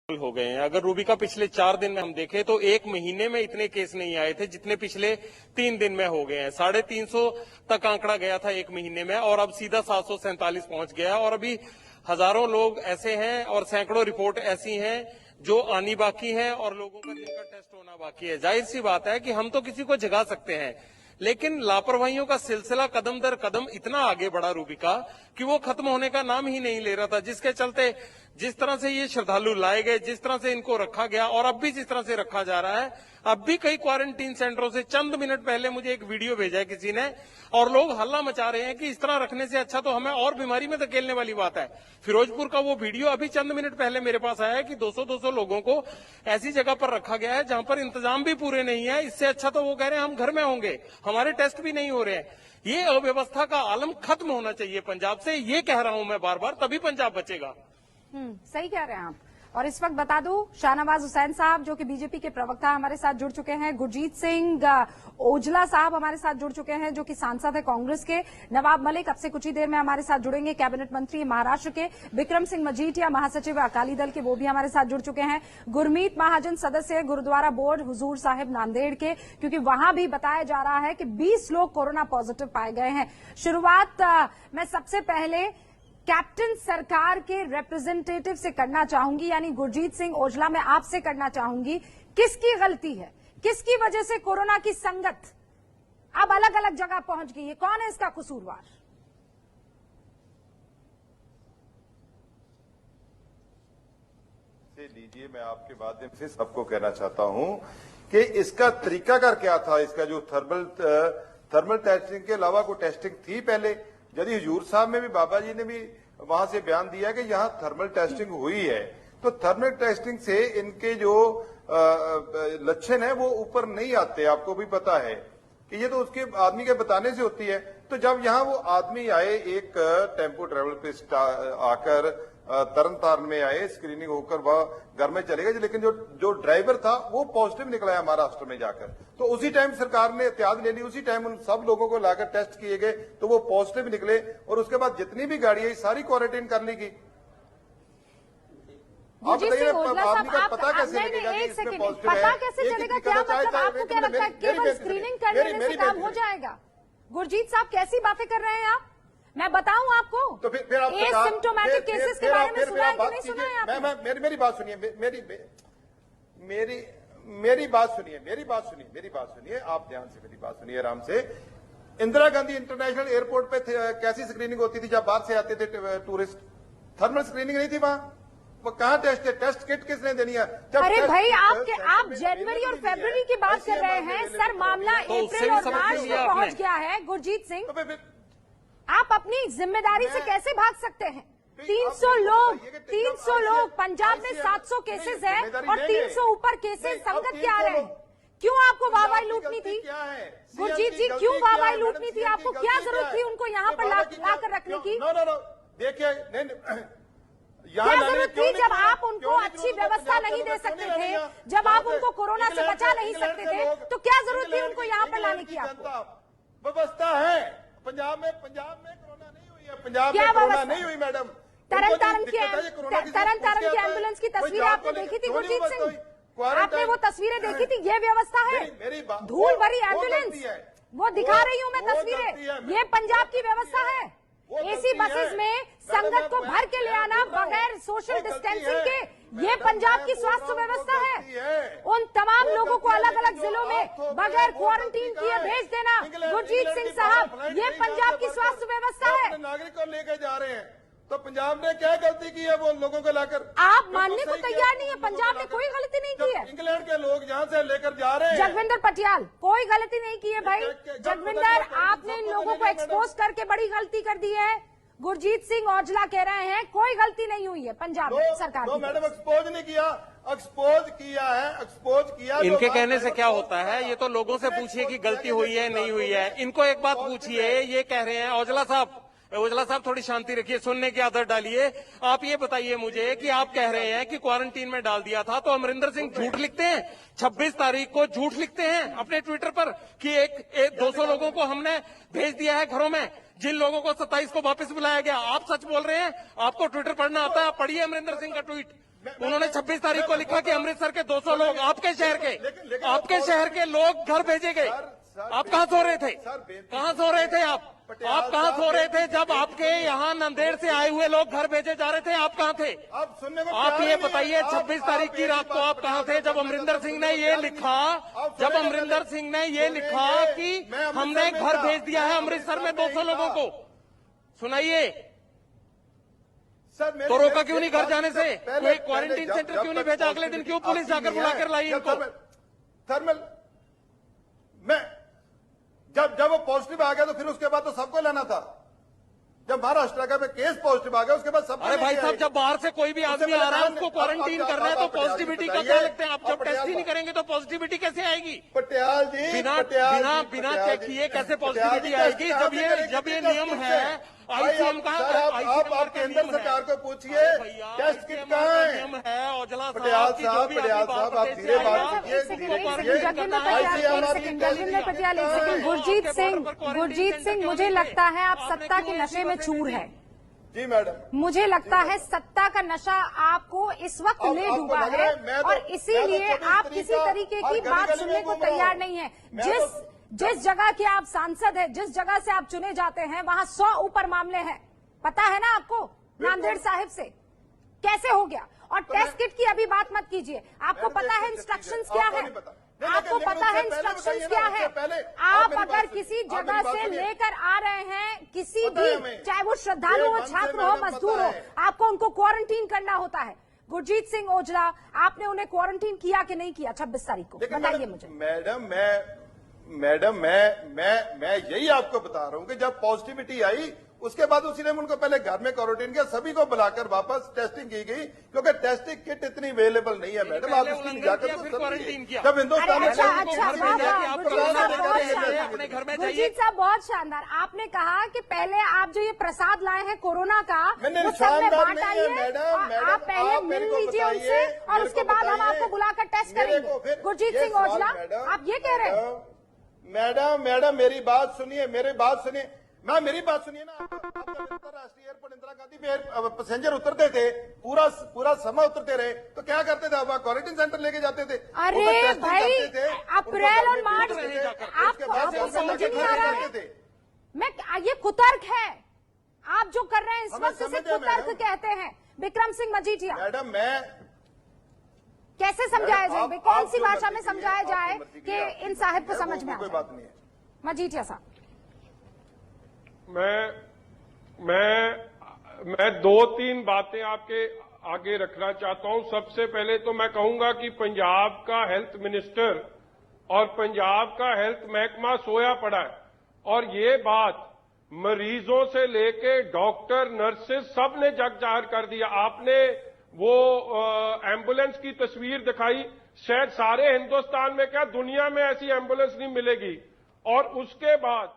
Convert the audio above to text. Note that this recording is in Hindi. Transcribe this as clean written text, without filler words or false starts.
हो गए हैं। अगर रूबिका पिछले 4 दिन में हम देखें तो 1 महीने में इतने केस नहीं आए थे जितने पिछले 3 दिन में हो गए हैं। 350 तक आंकड़ा गया था 1 महीने में और अब सीधा 747 पहुंच गया और अभी हजारों लोग ऐसे हैं और सैकड़ों रिपोर्ट ऐसी हैं जो आनी बाकी हैं और लोगों का जिनका टेस्ट होना बाकी है। जाहिर सी बात है कि हम तो किसी को जगा सकते हैं, लेकिन लापरवाहियों का सिलसिला कदम दर कदम इतना आगे बढ़ा रूबिका कि वो खत्म होने का नाम ही नहीं ले रहा था, जिसके चलते जिस तरह से ये श्रद्धालु लाए गए, जिस तरह से इनको रखा गया और अब भी जिस तरह से रखा जा रहा है। अब भी कई क्वारंटीन सेंटरों से चंद मिनट पहले मुझे एक वीडियो भेजा है किसी ने और लोग हल्ला मचा रहे हैं कि इस तरह रखने से अच्छा तो हमें और बीमारी में धकेलने वाली बात है। फिरोजपुर का वो वीडियो अभी चंद मिनट पहले मेरे पास आया है कि 200-200 लोगों को ऐसी जगह पर रखा गया है जहां पर इंतजाम भी पूरे नहीं है। इससे अच्छा तो वो कह रहे हैं हम घर में होंगे, हमारे टेस्ट भी नहीं हो रहे हैं। ये अव्यवस्था का आलम खत्म होना चाहिए पंजाब से, ये कह रहा हूं मैं बार बार, तभी पंजाब बचेगा। सही कह रहे हैं आप। और इस वक्त बता दूं, शाहनवाज हुसैन साहब जो कि बीजेपी के प्रवक्ता हमारे साथ जुड़ चुके हैं, गुरजीत सिंह ओजला साहब हमारे साथ जुड़ चुके हैं जो कि सांसद है कांग्रेस के, नवाब मलिक अब से कुछ ही देर में हमारे साथ जुड़ेंगे, कैबिनेट मंत्री महाराष्ट्र के, विक्रम सिंह मजीठिया महासचिव अकाली दल के, वो भी हमारे साथ जुड़ चुके हैं, गुरमीत महाजन सदस्य गुरुद्वारा बोर्ड हुजूर साहिब नांदेड़ के, क्योंकि वहां भी बताया जा रहा है कि 20 लोग कोरोना पॉजिटिव पाए गए हैं। शुरुआत मैं सबसे पहले कैप्टन सरकार के रिप्रेजेंटेटिव से करना चाहूंगी, यानी गुरजीत सिंह ओजला, मैं आपसे करना चाहूंगी, किसकी गलती है, किसकी वजह से कोरोना की संगत अब अलग अलग जगह पहुंच गई है, कौन है इसका कसूरवार? लीजिए, मैं आपके माध्यम से सबको कहना चाहता हूं कि इसका तरीकाकार क्या था। इसका जो थर्मल टेस्टिंग के अलावा कोई टेस्टिंग थी पहले? यदि हुजूर साहब में भी, बाबा जी ने भी वहां से बयान दिया कि यहां थर्मल टेस्टिंग हुई है, तो थर्मल टेस्टिंग से इनके जो लक्षण है वो ऊपर नहीं आते। आपको भी पता है कि ये तो उसके आदमी के बताने से होती है। तो जब यहां वो आदमी आए, एक टेम्पो ट्रेवल पे आकर तरन तारण में आए, स्क्रीनिंग होकर वह घर में चले गए, लेकिन जो ड्राइवर था वो पॉजिटिव निकला है महाराष्ट्र में जाकर। तो उसी टाइम सरकार ने एहतियात ले ली, उसी टाइम उन सब लोगों को लाकर टेस्ट किए गए तो वो पॉजिटिव निकले और उसके बाद जितनी भी गाड़ी आई सारी क्वारंटीन कर ली गई। आप बताइए, आदमी का पता कैसे लगेगा कि इसमें पॉजिटिव है? पता कैसे चलेगा? क्या मतलब आपको क्या लगता है केवल स्क्रीनिंग करने से काम हो जाएगा? गुरजीत साहब, कैसी बातें कर रहे हैं आप? मैं बताऊं आपको, तो फिर आप एसिम्प्टोमेटिक केसेस के बारे में सुना है कि नहीं सुना है आपने? मेरी बात सुनिए, मेरी बात सुनिए, आप ध्यान से मेरी बात सुनिए, आराम से। इंदिरा गांधी इंटरनेशनल एयरपोर्ट पे कैसी स्क्रीनिंग होती थी जब बाहर से आते थे टूरिस्ट? थर्मल स्क्रीनिंग नहीं थी वहां। वो कहाँ टेस्ट है? टेस्ट किट किसने देनी है? अरे भाई, आप जनवरी और फरवरी की बात कर रहे हैं सर, मामला अप्रैल और मार्च में पहुंच गया है। गुरजीत सिंह, आप अपनी जिम्मेदारी से कैसे भाग सकते हैं? 300 लोग, पंजाब में 700 केसेस है और 300 ऊपर केसेस संगत के आ रहे हैं। क्यों आपको वाहवाही लूटनी थी? गुरजीत जी, क्यों वाहवाही लूटनी थी? आपको क्या जरूरत थी उनको यहाँ पर लाकर रखने की? देखिए, क्या जरूरत थी? जब आप उनको अच्छी व्यवस्था नहीं दे सकते थे, जब आप उनको कोरोना से बचा नहीं सकते थे, तो क्या जरूरत थी उनको यहाँ पर लाने की? आपको व्यवस्था है पंजाब में कोरोना नहीं हुई है। पंजाब में कोरोना नहीं हुई मैडम। तरन तारण की एम्बुलेंस की तस्वीरें आपने देखी थी गुरजीत सिंह? आपने वो तस्वीरें देखी थी? ये व्यवस्था है? धूल भरी एम्बुलेंस, वो दिखा रही हूँ मैं तस्वीरें। ये पंजाब की व्यवस्था है। एसी बसेस में संगत को भर के ले आना बगैर सोशल डिस्टेंसिंग के, ये पंजाब की स्वास्थ्य व्यवस्था है। उन तमाम लोगों को अलग अलग जिलों में बगैर क्वारंटीन किए भेज देना, गुरजीत सिंह साहब, ये पंजाब की स्वास्थ्य व्यवस्था है। नागरिक को लेकर जा रहे हैं, तो पंजाब ने क्या गलती की है वो लोगों को लाकर? आप मानने को तैयार नहीं है? पंजाब ने कोई गलती नहीं की है। इंग्लैंड के लोग यहाँ से लेकर जा रहे हैं। जगविंदर पटियाल, कोई गलती नहीं की है भाई। जगविंदर, आपने इन लोगों को एक्सपोज करके बड़ी गलती कर दी है। गुरजीत सिंह औजला कह रहे हैं कोई गलती नहीं हुई है पंजाब सरकार की। मैडम, एक्सपोज नहीं किया, एक्सपोज किया। इनके कहने से क्या होता है? ये तो लोगों से पूछिए कि गलती हुई है नहीं हुई है। इनको एक बात पूछिए, ये कह रहे हैं ओजला साहब थोड़ी शांति रखिए, सुनने की आदत डालिए। आप ये बताइए मुझे कि आप कह रहे हैं कि क्वारंटीन में डाल दिया था, तो अमरिंदर सिंह झूठ लिखते हैं? 26 तारीख को झूठ लिखते हैं अपने ट्विटर पर कि 200 लोगों को हमने भेज दिया है घरों में, जिन लोगों को 27 को वापस बुलाया गया। आप सच बोल रहे हैं? आपको ट्विटर पढ़ना आता है? आप पढ़िए अमरिंदर सिंह का ट्वीट। उन्होंने 26 तारीख को लिखा कि अमृतसर के 200 लोग आपके शहर के लोग घर भेजे गए। आप कहाँ सो रहे थे? कहाँ सो रहे थे आप कहाँ सो रहे थे जब आपके यहाँ नांदेड़ से आए हुए लोग घर भेजे जा रहे थे? आप कहाँ थे? आप ये बताइए 26 तारीख की रात को आप कहाँ थे जब अमरिंदर सिंह ने ये लिखा कि हमने घर भेज दिया है अमृतसर में 200 लोगों को? सुनाइए। तो रोका क्यों नहीं घर जाने से? कोई क्वारंटीन सेंटर क्यों नहीं भेजा? अगले दिन क्यों पुलिस जाकर बुलाकर लाई इनको? थर्मल मैं जब वो पॉजिटिव आ गया तो फिर उसके बाद तो सबको लेना था। जब महाराष्ट्र का केस पॉजिटिव आ गया उसके बाद सबको। अरे भाई साहब, जब बाहर से कोई भी आदमी आ रहा है उसको क्वारंटीन करना है तो पॉजिटिविटी का क्या लगता है? आप जब टेस्ट ही नहीं करेंगे तो पॉजिटिविटी कैसे आएगी? पटियाल जी बिना चेक किए कैसे पॉजिटिविटी आएगी? जब ये नियम है आईसीएम का, आप केंद्र सरकार को पूछिए टेस्ट किट कहाँ है? नियम है औजला पटियाल साहब आप धीरे बात गुरजीत सिंह, मुझे लगता है आप सत्ता के नशे में चूर है। जी मैडम, मुझे लगता है सत्ता का नशा आपको इस वक्त ले डूबा है और इसीलिए आप किसी तरीके की बात सुनने को तैयार नहीं है। जिस जगह के आप सांसद हैं, जिस जगह से आप चुने जाते हैं, वहां 100 ऊपर मामले हैं। पता है ना आपको नांदेड़ साहिब से कैसे हो गया? और टेस्ट किट की अभी बात मत कीजिए। आपको पता है इंस्ट्रक्शंस क्या है? आपको पता है इंस्ट्रक्शंस क्या है? आप अगर किसी जगह से लेकर आ रहे हैं किसी भी, चाहे वो श्रद्धालु हो, छात्र हो, मजदूर हो, आपको उनको क्वारंटीन करना होता है। गुरजीत सिंह ओजला, आपने उन्हें क्वारंटीन किया कि नहीं किया 26 तारीख को? बताइए मुझे। मैडम मैं यही आपको बता रहा हूं कि जब पॉजिटिविटी आई उसके बाद उसी ने उनको पहले घर में क्वारंटीन किया, सभी को बुलाकर वापस टेस्टिंग की गई क्योंकि टेस्टिंग किट इतनी अवेलेबल नहीं है। मैडम आप इसकी जाकर क्वारंटीन किया जब हिंदुस्तान में गुरजीत साहब बहुत शानदार। आपने कहा कि पहले आप जो ये प्रसाद लाए हैं कोरोना का, वो सब में बांट आइए, आप पहले मिल लीजिए उनसे और उसके बाद हम आपको बुलाकर टेस्ट करेंगे। गुरजीत सिंह ओजला, आप ये कह रहे हैं? मैडम मेरी बात सुनिए, मेरी बात सुनिए ना। अंतरराष्ट्रीय एयरपोर्ट इंदिरा गांधी पे पैसेंजर उतरते थे, पूरा समय उतरते रहे, तो क्या करते थे? आप क्वारंटीन सेंटर लेके जाते थे। अरे भाई, अप्रैल और मार्च आपको समझ नहीं आ रहा है? ये कुतर्क है आप जो कर रहे हैं इस वक्त, इसे कुतर्क कहते हैं। विक्रम सिंह मजीठिया, मैडम मैं कैसे समझाया जाए? कौन सी भाषा में समझाया जाए कि इन साहिब को समझ में आ जाए? कोई बात नहीं है। मजीठिया साहब, मैं 2-3 बातें आपके आगे रखना चाहता हूं। सबसे पहले तो मैं कहूंगा कि पंजाब का हेल्थ मिनिस्टर और पंजाब का हेल्थ महकमा सोया पड़ा है और ये बात मरीजों से लेके डॉक्टर, नर्सेज सब ने जग जाहिर कर दिया। आपने वो एम्बुलेंस की तस्वीर दिखाई, शायद सारे हिंदुस्तान में क्या दुनिया में ऐसी एम्बुलेंस नहीं मिलेगी। और उसके बाद